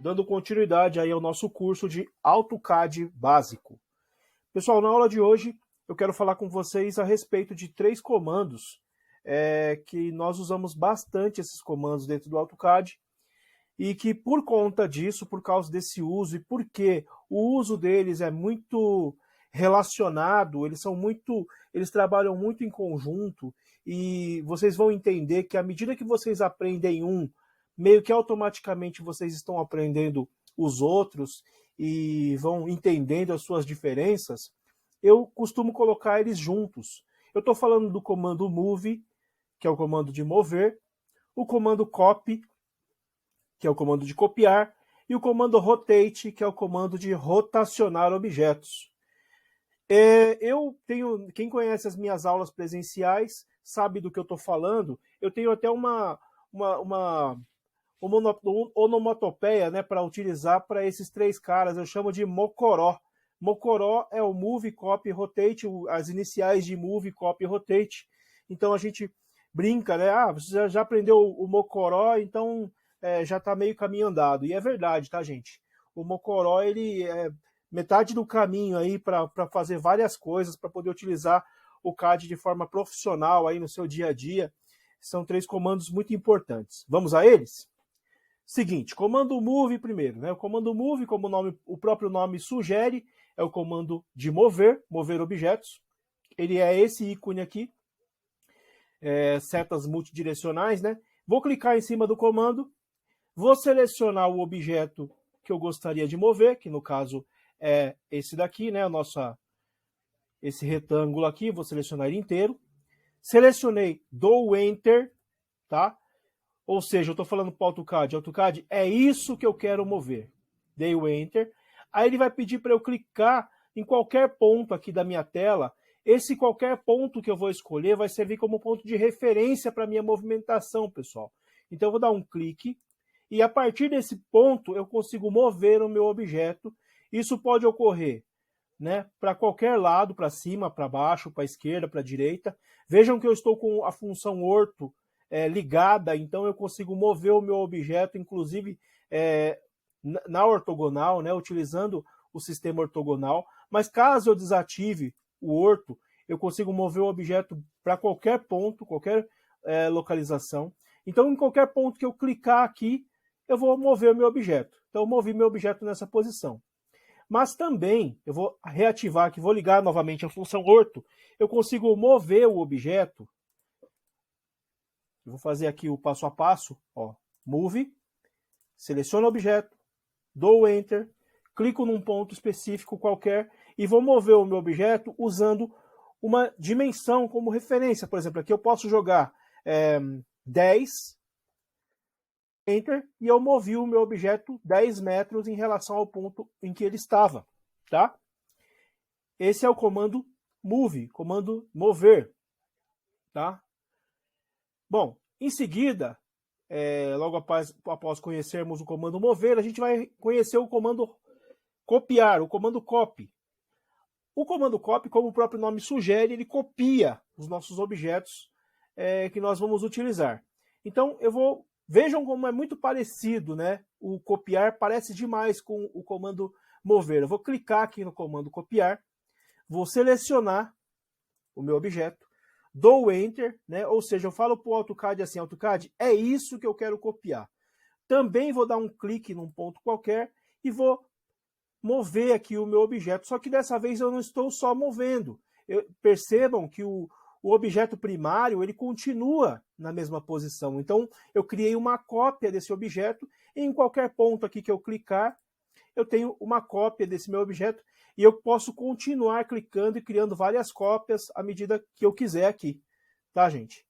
dando continuidade aí ao nosso curso de AutoCAD básico. Pessoal, na aula de hoje eu quero falar com vocês a respeito de 3 comandos que nós usamos bastante esses comandos dentro do AutoCAD e que por conta disso, por causa desse uso e porque o uso deles é muito relacionado, eles trabalham muito em conjunto e vocês vão entender que à medida que vocês aprendem meio que automaticamente vocês estão aprendendo os outros e vão entendendo as suas diferenças, eu costumo colocar eles juntos. Eu estou falando do comando move, que é o comando de mover, o comando copy, que é o comando de copiar, e o comando rotate, que é o comando de rotacionar objetos. Quem conhece as minhas aulas presenciais sabe do que eu estou falando. Eu tenho até uma onomatopeia, né, para utilizar para esses 3 caras. Eu chamo de mocoró. Mocoró é o move, copy, rotate, as iniciais de move, copy, rotate. Então a gente brinca, né? Você já aprendeu o mocoró, então já está meio caminho andado. E é verdade, tá, gente? O mocoró, ele é metade do caminho aí para fazer várias coisas, para poder utilizar o CAD de forma profissional aí no seu dia a dia. São 3 comandos muito importantes. Vamos a eles? Seguinte, comando move primeiro, né? O comando move, como o próprio nome sugere, é o comando de mover objetos. Ele é esse ícone aqui, setas multidirecionais, né? Vou clicar em cima do comando, vou selecionar o objeto que eu gostaria de mover, que no caso é esse daqui, né? Esse retângulo aqui, vou selecionar ele inteiro. Selecionei, dou Enter, tá? Ou seja, eu estou falando para o AutoCAD, AutoCAD, é isso que eu quero mover. Dei o Enter. Aí ele vai pedir para eu clicar em qualquer ponto aqui da minha tela. Esse qualquer ponto que eu vou escolher vai servir como ponto de referência para a minha movimentação, pessoal. Então eu vou dar um clique e a partir desse ponto eu consigo mover o meu objeto. Isso pode ocorrer, né, para qualquer lado, para cima, para baixo, para a esquerda, para a direita. Vejam que eu estou com a função orto ligada, então eu consigo mover o meu objeto, inclusive na ortogonal, né, utilizando o sistema ortogonal. Mas caso eu desative o orto, eu consigo mover o objeto para qualquer ponto, qualquer localização. Então, em qualquer ponto que eu clicar aqui, eu vou mover o meu objeto. Então, eu movi meu objeto nessa posição. Mas também, eu vou reativar aqui, vou ligar novamente a função orto, eu consigo mover o objeto. Eu vou fazer aqui o passo a passo, ó, move, seleciono o objeto, dou Enter, clico num ponto específico qualquer e vou mover o meu objeto usando uma dimensão como referência. Por exemplo, aqui eu posso jogar 10, Enter, e eu movi o meu objeto 10 metros em relação ao ponto em que ele estava, tá? Esse é o comando move, comando mover, tá? Bom, em seguida, logo após conhecermos o comando mover, a gente vai conhecer o comando copiar, o comando copy. O comando copy, como o próprio nome sugere, ele copia os nossos objetos que nós vamos utilizar. Então, vejam como é muito parecido, né? O copiar parece demais com o comando mover. Eu vou clicar aqui no comando copiar, vou selecionar o meu objeto, dou Enter, né? Ou seja, eu falo para o AutoCAD assim, AutoCAD, é isso que eu quero copiar. Também vou dar um clique num ponto qualquer e vou mover aqui o meu objeto. Só que dessa vez eu não estou só movendo. Percebam que o objeto primário ele continua na mesma posição. Então eu criei uma cópia desse objeto e em qualquer ponto aqui que eu clicar, eu tenho uma cópia desse meu objeto e eu posso continuar clicando e criando várias cópias à medida que eu quiser aqui, tá, gente?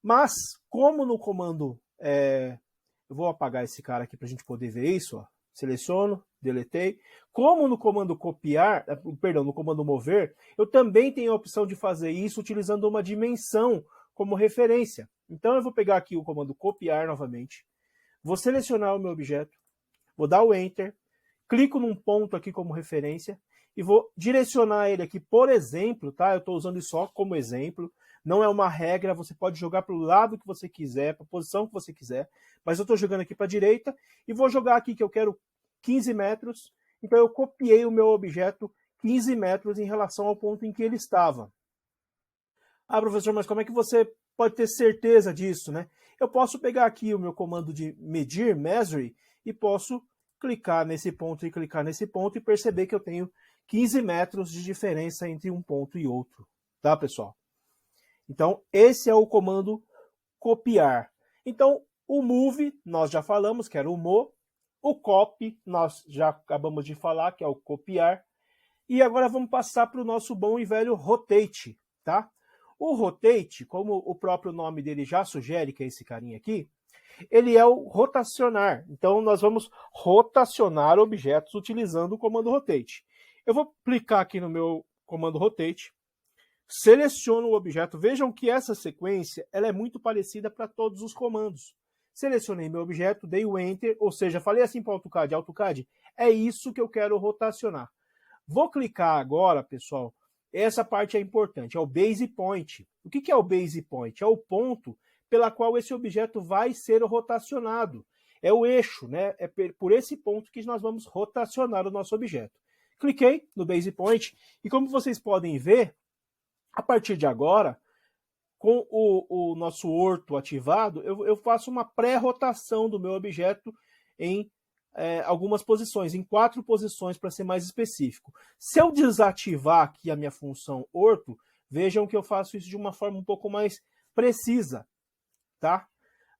Mas, como no comando... eu vou apagar esse cara aqui para a gente poder ver isso, ó. Seleciono, deletei. Como no comando copiar, no comando mover, eu também tenho a opção de fazer isso utilizando uma dimensão como referência. Então eu vou pegar aqui o comando copiar novamente, vou selecionar o meu objeto, vou dar o Enter, clico num ponto aqui como referência e vou direcionar ele aqui, por exemplo, tá? Eu estou usando isso só como exemplo, Não é uma regra, você pode jogar para o lado que você quiser, para a posição que você quiser, mas eu estou jogando aqui para a direita e vou jogar aqui que eu quero 15 metros, então eu copiei o meu objeto 15 metros em relação ao ponto em que ele estava. Ah, professor, mas como é que você pode ter certeza disso, né? Eu posso pegar aqui o meu comando de medir, measure, e posso clicar nesse ponto e clicar nesse ponto e perceber que eu tenho 15 metros de diferença entre um ponto e outro, tá, pessoal? Então, esse é o comando copiar. Então, o move, nós já falamos, que era o mo. O copy, nós já acabamos de falar, que é o copiar. E agora vamos passar para o nosso bom e velho rotate, tá? O rotate, como o próprio nome dele já sugere, que é esse carinha aqui, ele é o rotacionar. Então, nós vamos rotacionar objetos utilizando o comando rotate. Eu vou clicar aqui no meu comando rotate, seleciono o objeto. Vejam que essa sequência ela é muito parecida para todos os comandos. Selecionei meu objeto, dei o Enter, ou seja, falei assim para o AutoCAD, AutoCAD, é isso que eu quero rotacionar. Vou clicar agora, pessoal, essa parte é importante, é o Base Point. O que é o Base Point? É o ponto pela qual esse objeto vai ser rotacionado. É o eixo, né? É por esse ponto que nós vamos rotacionar o nosso objeto. Cliquei no Base Point e como vocês podem ver, a partir de agora, com o nosso orto ativado, eu faço uma pré-rotação do meu objeto em algumas posições, em 4 posições para ser mais específico. Se eu desativar aqui a minha função orto, vejam que eu faço isso de uma forma um pouco mais precisa, tá?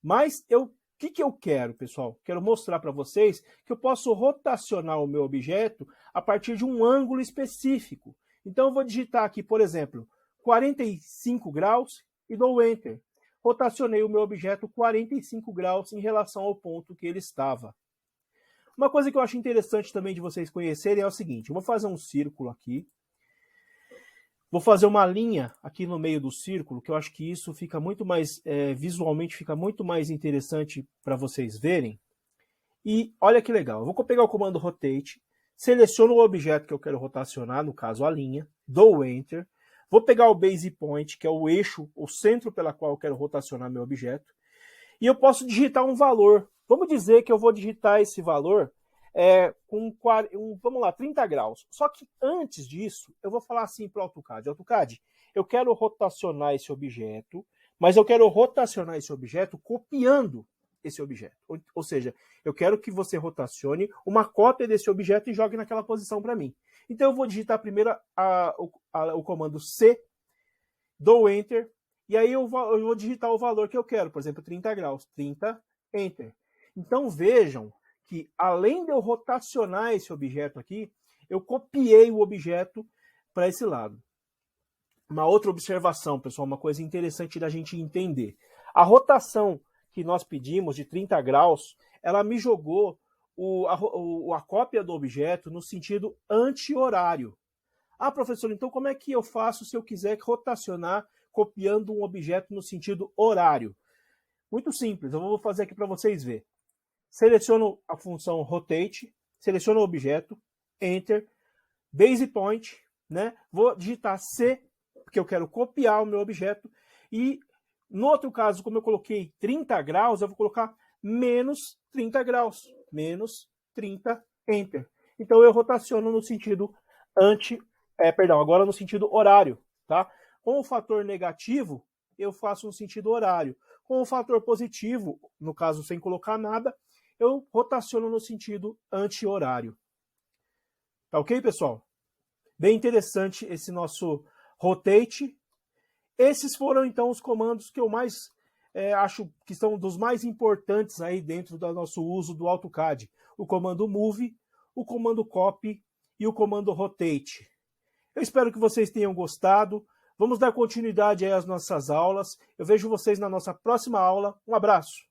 Mas o que eu quero, pessoal? Quero mostrar para vocês que eu posso rotacionar o meu objeto a partir de um ângulo específico. Então eu vou digitar aqui, por exemplo, 45 graus e dou Enter. Rotacionei o meu objeto 45 graus em relação ao ponto que ele estava. Uma coisa que eu acho interessante também de vocês conhecerem é o seguinte, eu vou fazer um círculo aqui, vou fazer uma linha aqui no meio do círculo, que eu acho que isso fica muito mais, visualmente fica muito mais interessante para vocês verem. E olha que legal, eu vou pegar o comando Rotate, seleciono o objeto que eu quero rotacionar, no caso a linha, dou Enter, vou pegar o Base Point, que é o eixo, o centro pela qual eu quero rotacionar meu objeto, e eu posso digitar um valor. Vamos dizer que eu vou digitar esse valor vamos lá, 30 graus. Só que antes disso, eu vou falar assim para o AutoCAD. AutoCAD, eu quero rotacionar esse objeto, mas eu quero rotacionar esse objeto copiando esse objeto. Ou seja, eu quero que você rotacione uma cópia desse objeto e jogue naquela posição para mim. Então eu vou digitar primeiro o comando C, dou Enter, e aí eu vou digitar o valor que eu quero, por exemplo, 30 graus. 30, Enter. Então vejam que além de eu rotacionar esse objeto aqui, eu copiei o objeto para esse lado. Uma outra observação, pessoal, uma coisa interessante da gente entender. A rotação que nós pedimos de 30 graus, ela me jogou a cópia do objeto no sentido anti-horário. Ah, professor, então como é que eu faço se eu quiser rotacionar copiando um objeto no sentido horário? Muito simples, eu vou fazer aqui para vocês verem. Seleciono a função Rotate, seleciono o objeto, Enter, Base Point, né? Vou digitar C, porque eu quero copiar o meu objeto, e no outro caso, como eu coloquei 30 graus, eu vou colocar menos 30 graus, menos 30, Enter. Então eu rotaciono no sentido agora no sentido horário, tá? Com o fator negativo, eu faço no sentido horário. Com o fator positivo, no caso sem colocar nada, eu rotaciono no sentido anti-horário. Tá ok, pessoal? Bem interessante esse nosso rotate. Esses foram, então, os comandos que eu mais acho que são dos mais importantes aí dentro do nosso uso do AutoCAD. O comando Move, o comando Copy e o comando Rotate. Eu espero que vocês tenham gostado. Vamos dar continuidade aí às nossas aulas. Eu vejo vocês na nossa próxima aula. Um abraço!